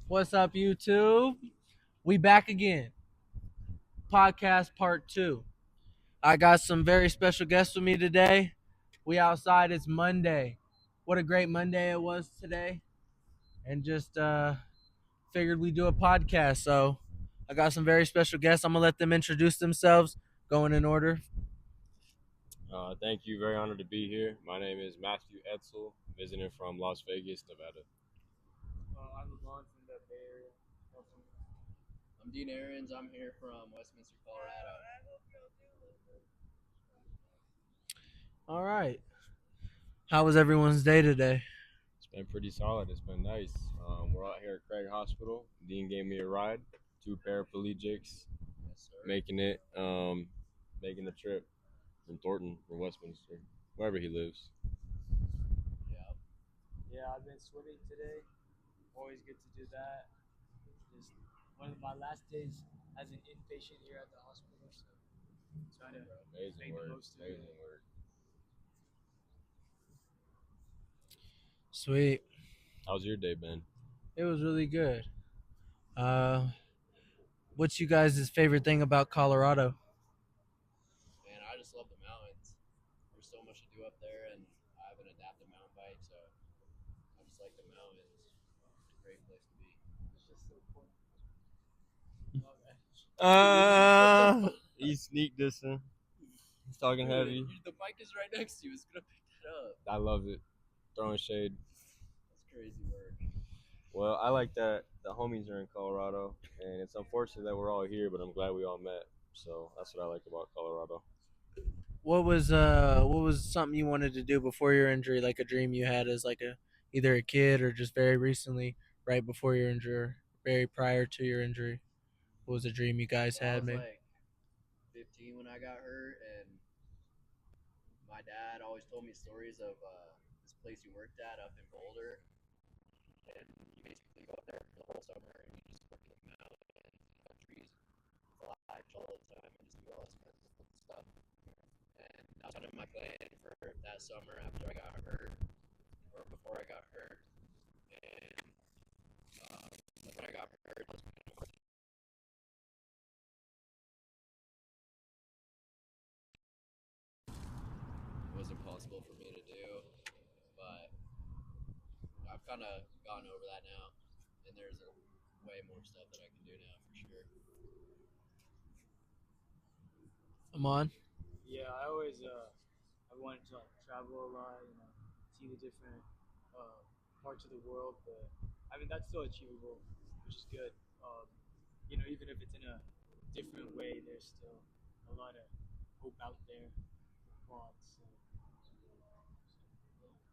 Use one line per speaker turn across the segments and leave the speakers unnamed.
What's up, YouTube? We back again. Podcast part 2. I got some very special guests with me today. We outside. It's Monday. What a great Monday it was today. And just figured we'd do a podcast. So I got some very special guests. I'm going to let them introduce themselves, going in order.
Thank you. Very honored to be here. My name is Matthew Etzel, visiting from Las Vegas, Nevada.
I'm Lamont from the Bay Area, California.
I'm Dean Aarons. I'm here from Westminster, Colorado.
All right. How was everyone's day today?
It's been pretty solid. It's been nice. We're out here at Craig Hospital. Dean gave me a ride. Two paraplegics
Yes, sir.
making the trip from Thornton, from Westminster, wherever he lives.
Yeah, I've been swimming today. Always good to do that. Just one of my last days as an inpatient here at the hospital, so trying to
Amazing
make the
work.
most of it.
Amazing work.
Sweet.
How's your day been?
It was really good. What's you guys' favorite thing about Colorado?
Man, I just love the mountains. There's so much to do up there, and I have an adaptive mountain bike, so I just like the mountains. It's a great place to be.
It's just so fun.
He sneak dissing. He's talking heavy.
The mic is right next to you. It's gonna pick that up.
I love it. Throwing shade.
That's crazy work.
Well, I like that the homies are in Colorado, and it's unfortunate that we're all here, but I'm glad we all met. So that's what I like about Colorado.
What was something you wanted to do before your injury, like a dream you had as like a either a kid or just very recently, right before your injury, or very prior to your injury? What was a dream you guys
Well, I
had,
was
maybe?
like 15 when I got hurt, and my dad always told me stories of this place he worked at up in Boulder, and you basically go up there for the whole summer and you just work in the mountains and trees, fly all the time, and just do all this kind of stuff. And that was kind of my plan for that summer after I got hurt, or before I got hurt. And like when I got hurt, I was kind of it was impossible for me to do, but I've kind of gotten over that now, and there's way more stuff that I can do now for sure.
Amon?
Yeah, I wanted to travel a lot, see the different parts of the world, but I mean that's still achievable, which is good. Um, even if it's in a different way, there's still a lot of hope out there for quads. So.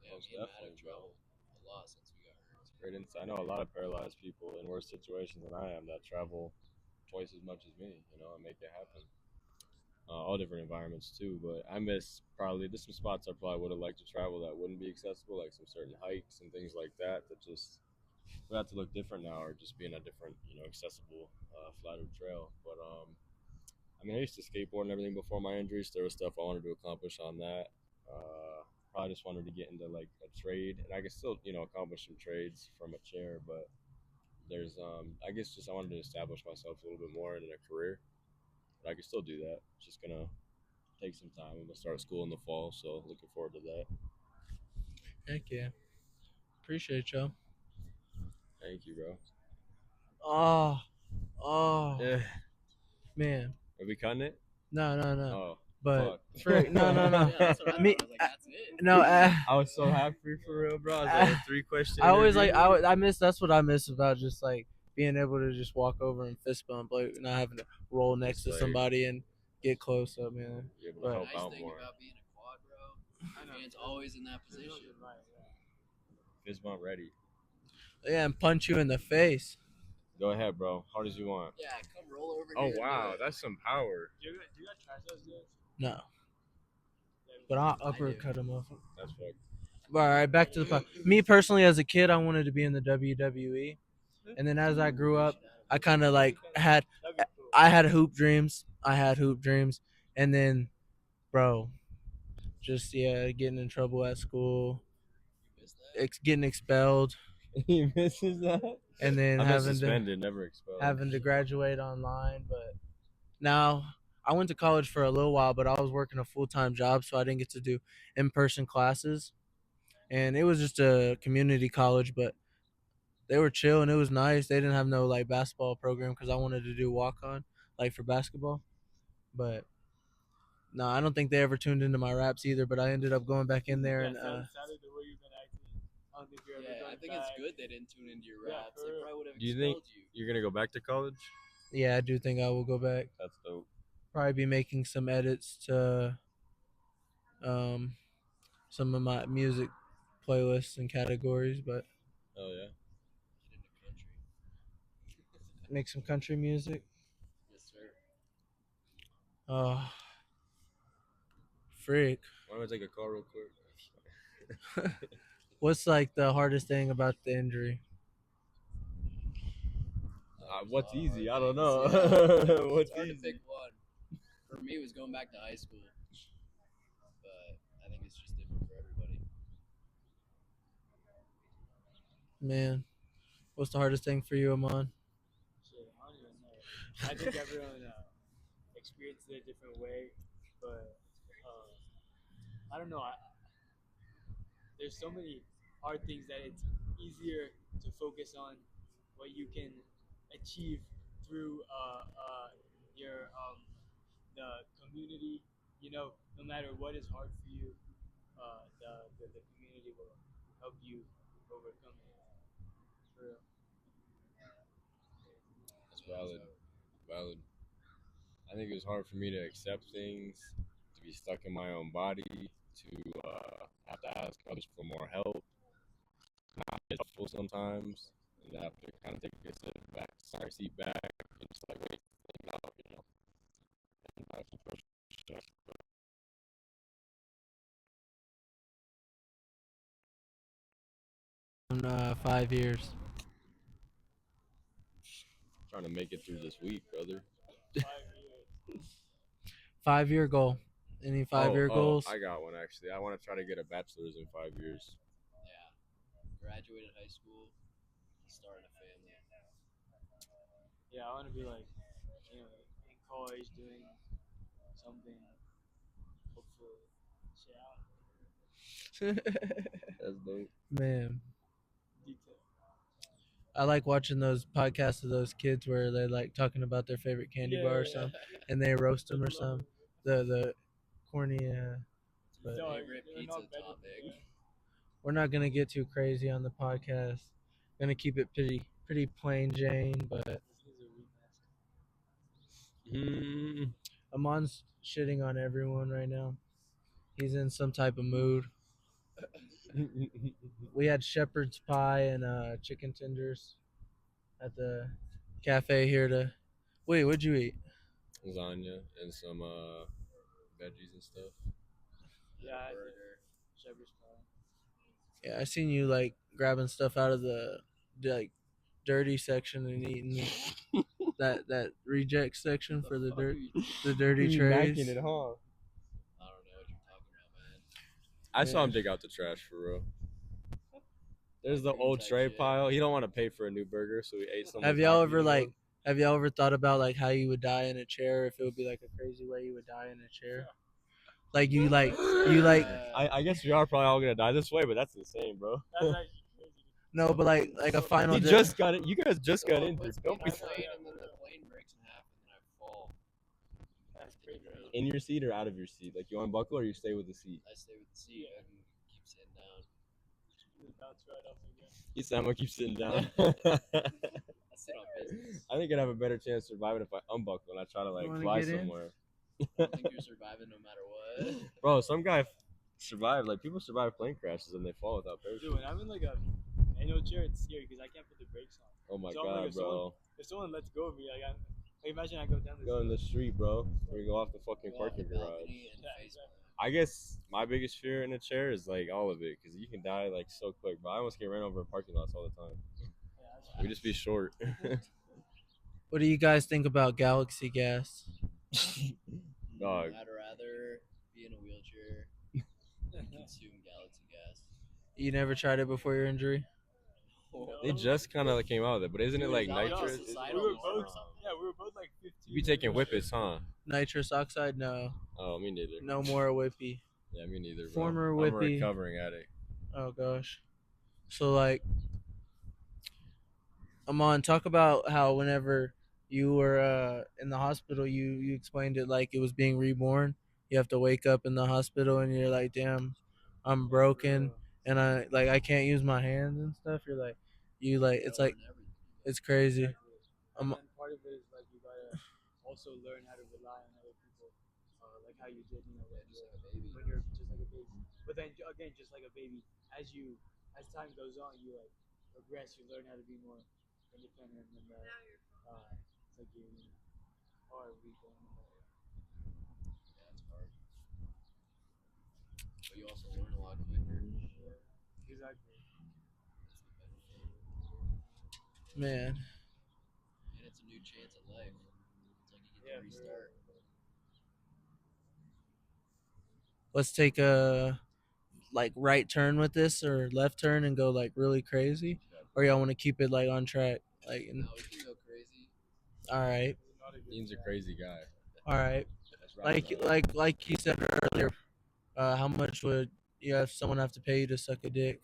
Yeah,
Most
me and Matt have
definitely, bro.
traveled a lot since we got hurt.
It's great insight. I know a lot of paralyzed people in worse situations than I am that travel twice as much as me, and make it happen. All different environments too, but I miss probably there's some spots I probably would have liked to travel that wouldn't be accessible, like some certain hikes and things like that just we have to look different now, or just being a different, accessible flatter trail. But I mean, I used to skateboard and everything before my injuries. There was stuff I wanted to accomplish on that. Probably just wanted to get into like a trade, and I could still, accomplish some trades from a chair. But there's, I guess, just I wanted to establish myself a little bit more in a career. But I can still do that. It's just gonna take some time. I'm gonna start school in the fall, so looking forward to that.
Heck yeah. Appreciate y'all.
Thank you, bro.
Oh, oh,
Yeah.
man.
Are we cutting it?
No.
Oh,
But
fuck.
frick, no.
Yeah, that's what I
Me-
thought. I was like, that's it.
No,
I was so happy for real, bro. I was like a 3 question.
I always like I miss that's what I miss about just like being able to just walk over and fist bump, like not having to roll next to
like-
somebody and get close up, man.
You're able
But-
to
The
help
nice
out
thing
more.
about being a quad, bro, it's always in that position.
Right,
Fist bump ready.
Yeah, and punch you in the face.
Go ahead, bro. Hard as you want.
Yeah, come roll over
Oh
here. and do
wow,
it.
that's some power.
Do you got triceps good?
No,
Yeah,
but I'll
I do.
uppercut him off.
That's fucked.
All right, back to the pod. Me personally, as a kid, I wanted to be in the WWE, and then as I grew up, I kind of like
that'd be cool.
I had hoop dreams. And then, bro, just getting in trouble at school,
You missed that?
getting expelled.
He misses that.
and then
I've been
having to
suspended, never expelled.
graduate online. But now I went to college for a little while, but I was working a full-time job, so I didn't get to do in-person classes. And it was just a community college, but they were chill and it was nice. They didn't have no like basketball program because I wanted to do walk-on like for basketball. But no, I don't think they ever tuned into my raps either. But I ended up going back in there and
Sadly, the way you've been acting, I don't think you're ever
Yeah,
going
I think
back.
it's good they didn't tune into your
Yeah,
raps.
for
They
real.
probably would have
Do you think
expelled you.
you're gonna go back to college?
yeah, I do think I will go back.
That's dope.
Probably be making some edits to um, some of my music playlists and categories, but
Oh yeah.
Get into country.
make some country music.
Yes, sir.
Oh, freak.
Why don't I take a call real quick?
What's like the hardest thing about the injury?
What's
There's a lot of
easy? I
hard
don't know.
things. Yeah.
What's
It's hard to
easy?
pick one. For me, it was going back to high school, but I think it's just different for everybody.
Man, what's the hardest thing for you, Amon?
Shit, I don't even know. I think everyone experiences it a different way, but I don't know. There's so many hard things that it's easier to focus on what you can achieve through your the community. You know, no matter what is hard for you, the community will help you overcome it. For real.
That's valid. Valid. I think it was hard for me to accept things, to be stuck in my own body, to have to ask others for more help. Not as helpful sometimes, and have to kind of take a step back, start seat back, and just like wait things out, you know. And keep pushing.
In 5 years.
Trying to make it through this week, brother.
5 years.
5 year goal. Any 5 year goals?
I got one actually. I want to try to get a bachelor's in 5 years.
Yeah. Graduated high school, started a family.
Yeah, I want to be like, in college doing something. Hopefully, shit out.
That's dope.
Man,
Detail.
I like watching those podcasts of those kids where they're like talking about their favorite candy bar or something, and they roast them or something. The corny. But
No,
Favorite
they're
pizza
not better than
topic.
that.
we're not gonna get too crazy on the podcast. Gonna keep it pretty plain Jane. But
This is a remaster.
Mm.
Amon's shitting on everyone right now. He's in some type of mood. We had shepherd's pie and chicken tenders at the cafe here to. Wait, what'd you eat?
Lasagna and some veggies and stuff.
Yeah, I did.
Burger.
Shepherd's pie.
Yeah, I seen you like grabbing stuff out of the like dirty section and eating that reject section for the
fuck are
dirt
you-
the dirty
You
trays.
macking it, huh?
I don't know what you're talking about, man.
I saw him
Yeah.
dig out the trash for real. There's the
Green
old
type
tray
shit.
pile. He don't want to pay for a new burger, so he ate some.
Have y'all ever like have y'all ever thought about like how you would die in a chair if it would be like a crazy way you would die in a chair? Like you like
I guess we are probably all gonna die this way, but that's insane, bro.
That's actually crazy.
no, but like a final.
He just got it. You guys just got in.
Let's
Don't
be
be
in a plane and then the plane breaks in half and then I fall.
That's crazy.
in your seat or out of your seat. Like you unbuckle or you stay with the seat.
I stay with the seat and keep sitting down.
Just bounce right up again.
He said I'm gonna keep sitting down.
I sit on business.
I think I'd have a better chance surviving if I unbuckle and I try to like
wanna
fly
get in?
somewhere.
I think you're surviving no matter what.
Bro, some guy survived. Like people survive plane crashes and they fall without
Dude,
parachute.
when I'm in like a manual chair, it's scary because I can't put the brakes on.
Oh my
So I'm like,
god, bro.
If someone lets go of me, like imagine I go down this.
Go in the street, bro. Or you go off the fucking
Go off the
parking garage.
balcony and
Yeah,
face
exactly.
I guess my biggest fear in a chair is like all of it, because you can die like so quick. But I almost get ran over in parking lots all the time.
Yeah,
We just be short.
What do you guys think about galaxy gas?
Dog.
I'd rather be in a wheelchair and consume galaxy gas.
You never tried it before your injury?
They just kind of came out with it, but isn't it like
Is that like a
nitrous?
societal
We were
norm or
both,
something?
yeah, we were both like 15.
You be taking whippets, huh?
Nitrous oxide? No,
Oh, me neither.
no more whippy.
Yeah, me neither, bro.
Former
I'm
whippy.
a recovering addict.
Oh gosh. So like, Amon, talk about how whenever you were in the hospital, you explained it like it was being reborn. You have to wake up in the hospital and you're like, damn, I'm broken and I can't use my hands and stuff. You're like, you like it's like it's crazy.
And then part of it is like you gotta also learn how to rely on other people, like how you did, when you're just like a baby. But then again, just like a baby, as time goes on, you like progress. You learn how to be more independent, and it's like you are reborn.
Yeah, it's hard. But you also learn a lot quicker.
Exactly.
That's the benefit.
Man,
And it's a new chance at life. It's like you get to restart.
let's take a like right turn with this or left turn and go like really crazy, or y'all want to keep it like on track? Like,
No, we can go crazy.
all right,
Dean's a crazy guy.
all right.
That's right.
Like you said earlier, how much would you have someone have to pay you to suck a dick?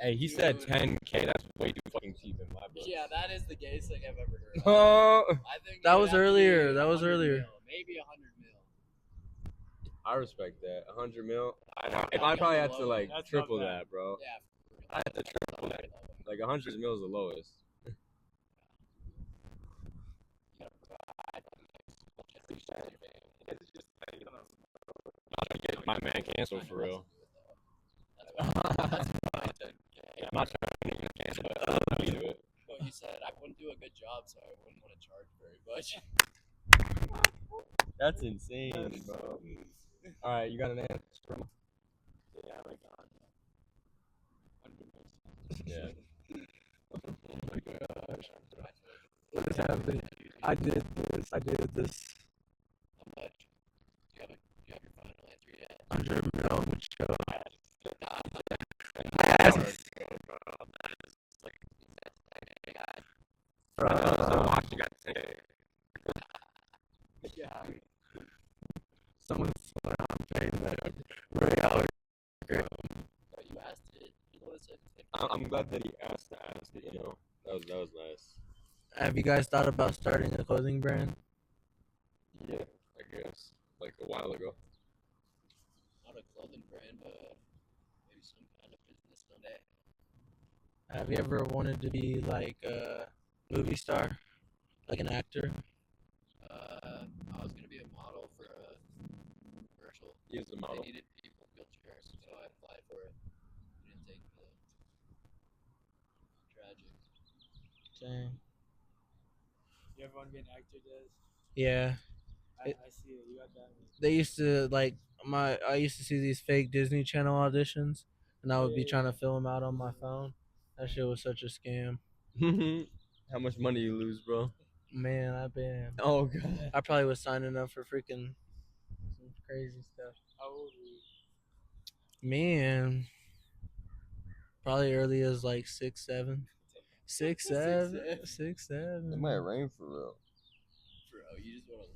Hey, he said 10K. That's way too fucking cheap in my book.
Yeah, that is the gayest thing I've ever heard.
Oh,
I think
That
it would
was
have to
earlier.
be
That was
100
earlier.
mil, maybe 100 mil.
I respect that. 100 mil. If I probably had to like
That's
triple
not bad.
that, bro.
Yeah.
I had to triple that. Like 100 mil is the lowest. Get my man canceled for real.
That's why
I'm not trying to cancel, but I'll do it.
Well, he said I wouldn't do a good job, so I wouldn't want to charge very much.
That's insane, bro. All right, you got an answer?
Yeah, like
Yeah.
Oh my gosh. What is happening? I did this.
How much? Do you have your final answer yet?
100 mil would show. Someone's paying that Ray Howard.
Oh, you asked it. You know, it's
I'm glad that he asked it, you know. That was nice.
Have you guys thought about starting a clothing brand?
Yeah, I guess. Like a while ago.
not a clothing brand, but maybe some kind of business someday.
Have you ever wanted to be like a movie star? Like an actor?
I was gonna be a model for a commercial.
He is a model.
They needed people wheelchairs, so I applied for it. Didn't take the tragic.
Dang.
You ever want to be an actor, Des?
Yeah.
I see it. You got that one.
They used to like I used to see these fake Disney Channel auditions and I would be trying to fill them out on my phone. That shit was such a scam.
How much money you lose, bro?
Man, I've been
Oh god.
I probably was signing up for freaking some crazy stuff.
How old were you?
Man, probably early as like 6, 7. 6, 7, 6, 7.
It might rain for real.
Bro, you just want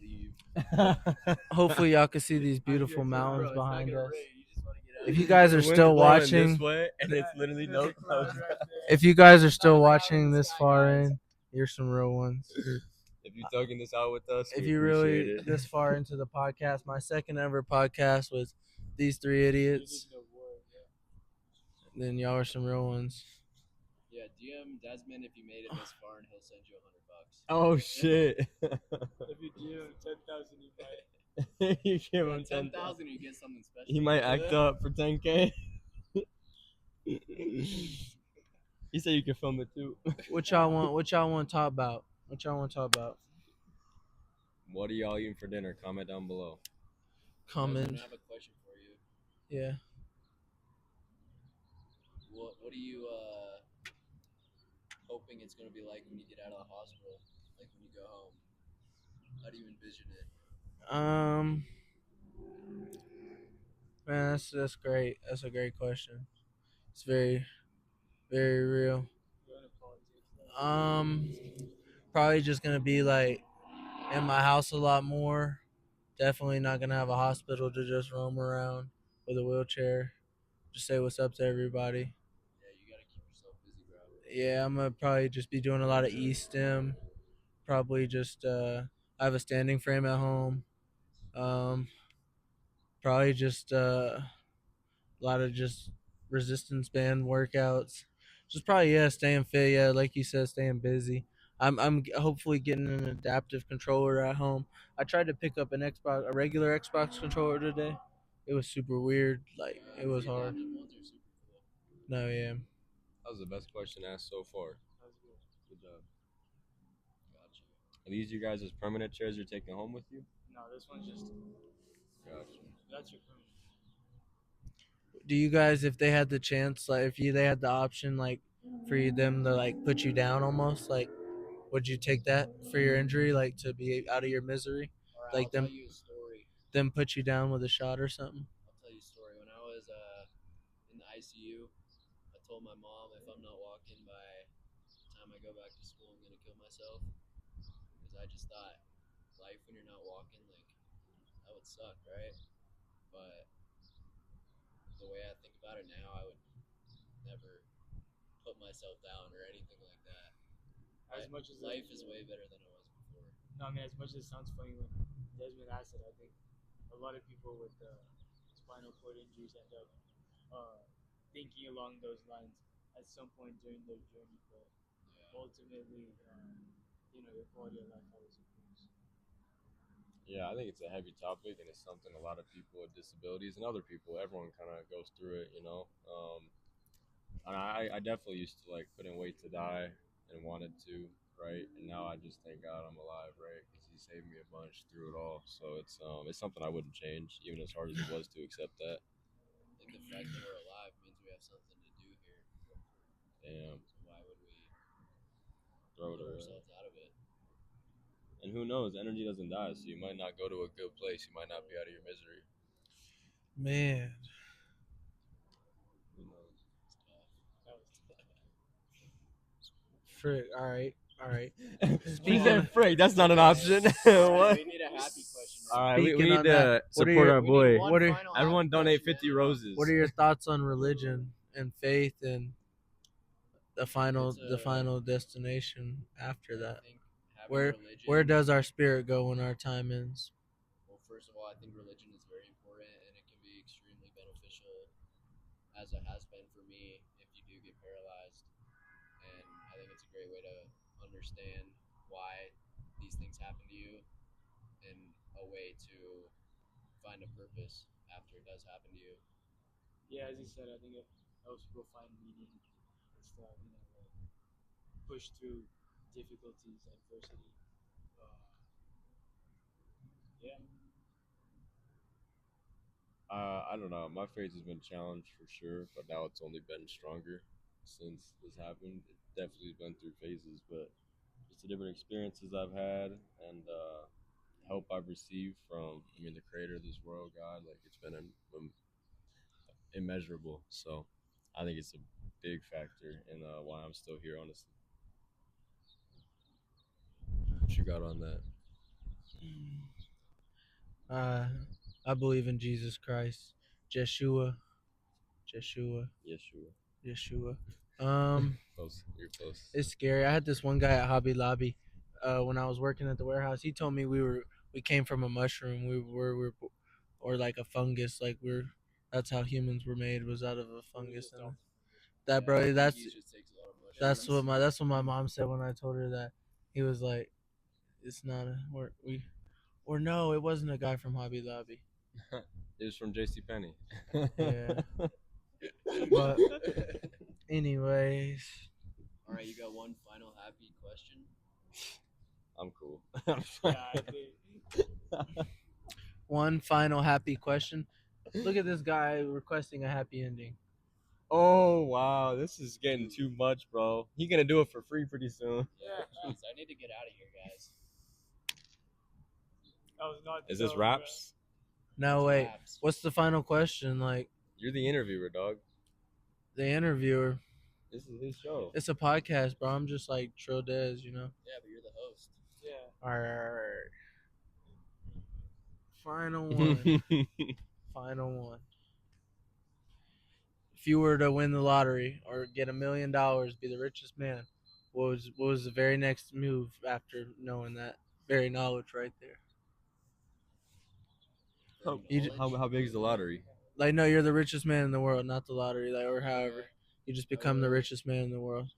to leave.
Hopefully y'all can see these beautiful
Bro,
mountains
Bro, it's not
behind
gonna
us.
rain. You just want to get out.
If you guys are still watching,
this way, and it's literally no clouds.
if you guys are still watching this far in, you're some real ones.
If you're tugging this out with us,
If
we
you
appreciate
really
it.
this far into the podcast, my second ever podcast with these three idiots, then y'all are some real ones.
Yeah, DM Desmond if you made it this far, and he'll send you $100.
Oh shit!
If you do 10,000, you might.
You give
For
him
10,000, you get something special.
He might act up for 10K. He said you can film it too.
What y'all want? What y'all want to talk about? What y'all want to talk about?
What are y'all eating for dinner? Comment down below.
Comment.
I have a question for you.
Yeah.
What are you hoping it's gonna be like when you get out of the hospital? Like when you go home? How do you envision it?
Man, that's great. That's a great question. It's very Very real.
Going to politics.
Probably just gonna be like in my house a lot more. Definitely not gonna have a hospital to just roam around with a wheelchair. Just say what's up to everybody.
Yeah, you gotta keep yourself busy, bro.
Yeah, I'm gonna probably just be doing a lot of e-stim. Probably just I have a standing frame at home. Um, Probably just a lot of just resistance band workouts. Just probably staying fit. Yeah, like you said, staying busy. I'm hopefully getting an adaptive controller at home. I tried to pick up a regular Xbox controller today. It was super weird. Like it was
The
hard.
adaptive ones are super cool.
No, yeah.
That was the best question asked so far.
That was good.
Good job.
Gotcha.
Are these you guys' permanent chairs you're taking home with you?
No, this one's just
Gotcha.
that's your permanent.
Do you guys, if they had the chance, like if they had the option, like for them to like put you down almost, like would you take that for your injury, like to be out of your misery,
All right,
like
I'll tell you a story.
them put you down with a shot or something?
I'll tell you a story. When I was in the ICU, I told my mom if I'm not walking by the time I go back to school, I'm gonna kill myself because I just thought life when you're not walking, like that would suck, right? But the way I think about it now, I would never put myself down or anything like that.
As much as
life is way better than it was before.
No, I mean, as much as it sounds funny when Desmond asked it, I think a lot of people with spinal cord injuries end up thinking along those lines at some point during their journey. But
Yeah.
ultimately, your quality of life always improves.
Yeah, I think it's a heavy topic, and it's something a lot of people with disabilities and other people, everyone kind of goes through it, you know. And I definitely used to like put in weight to die and wanted to, right? And now I just thank God I'm alive, right? Because He saved me a bunch through it all. So it's something I wouldn't change, even as hard as it was to accept that.
Like the fact that we're alive means we have something to do here.
Damn,
So why would we
throw it
throw
away.
ourselves out of it?
And who knows? Energy doesn't die, so you might not go to a good place. You might not be out of your misery.
Man,
Who knows?
It's tough.
That was
frick. All right, all right.
He
Speaking
said,
of-
"Frank, that's not an option."
We need a happy question.
All right, we
Speaking
need
on
to
that, what are
support
your-
our
We
boy.
need one
What are-
final
Everyone
happy
donate
question,
50
man.
roses.
What are your thoughts on religion and faith and the final
It's
the final destination after that?
I think having
Where
religion,
where does our spirit go when our time ends?
Well, first of all, I think religion is very important and it can be extremely beneficial, as it has been for me if you do get paralyzed. And I think it's a great way to understand why these things happen to you and a way to find a purpose after it does happen to you.
Yeah, as you said, I think it helps people find meaning and stuff. Like push through difficulties, adversity. Yeah.
I don't know. My faith has been challenged for sure, but now it's only been stronger since this happened. It definitely been through phases, but just the different experiences I've had and help I've received from, the creator of this world, God, like it's been immeasurable. So I think it's a big factor in why I'm still here, honestly. What you got on that?
I believe in Jesus Christ, Jeshua,
Yeshua.
Yeshua.
Close. You're close.
It's scary. I had this one guy at Hobby Lobby, when I was working at the warehouse. He told me we came from a mushroom. Or like a fungus. Like that's how humans were made, was out of a fungus. And that, bro,
He
that's
just takes a lot of mushrooms.
that's what my mom said when I told her that. He was like, it's not a or no, it wasn't a guy from Hobby Lobby.
It was from JCPenney.
Yeah. But anyways,
All right, you got one final happy question.
I'm cool.
Yeah, I think.
one final happy question. Look at this guy requesting a happy ending.
Oh wow, this is getting too much, bro. He gonna do it for free pretty soon.
Yeah, jeez, I need to get out of here, guys.
That was not.
Is this
so
raps?
No,
It's
wait.
raps.
What's the final question? Like
You're the interviewer, dog.
the interviewer.
This is his show.
It's a podcast, bro. I'm just like Trill Dez, you know.
Yeah, but you're the host.
Yeah.
All right. Final one. Final one. If you were to win the lottery or get $1 million, be the richest man, what was the very next move after knowing that very knowledge right there?
How big is the lottery?
Like, no, you're the richest man in the world, not the lottery, like, or however. You just become the richest man in the world.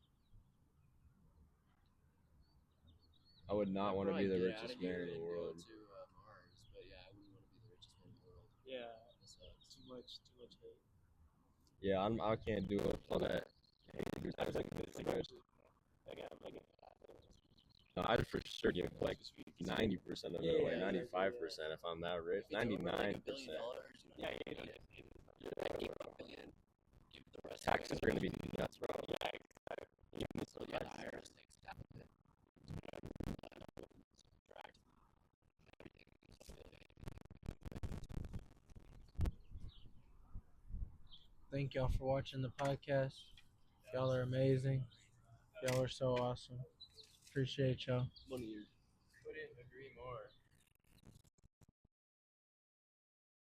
I would not want to be the richest man in the
Go
world.
to Mars, but yeah, I wouldn't want to be the richest man in the world.
Yeah.
That sucks.
Too much hate.
Yeah, I can't do it on that. No, I'd for sure give like 90% of it, like 95% if I'm that rich. 99%.
Yeah,
Taxes are gonna be nuts, bro.
so yeah, the IRS takes half of it.
Thank y'all for watching the podcast. Y'all are amazing. Y'all are so awesome. Appreciate y'all.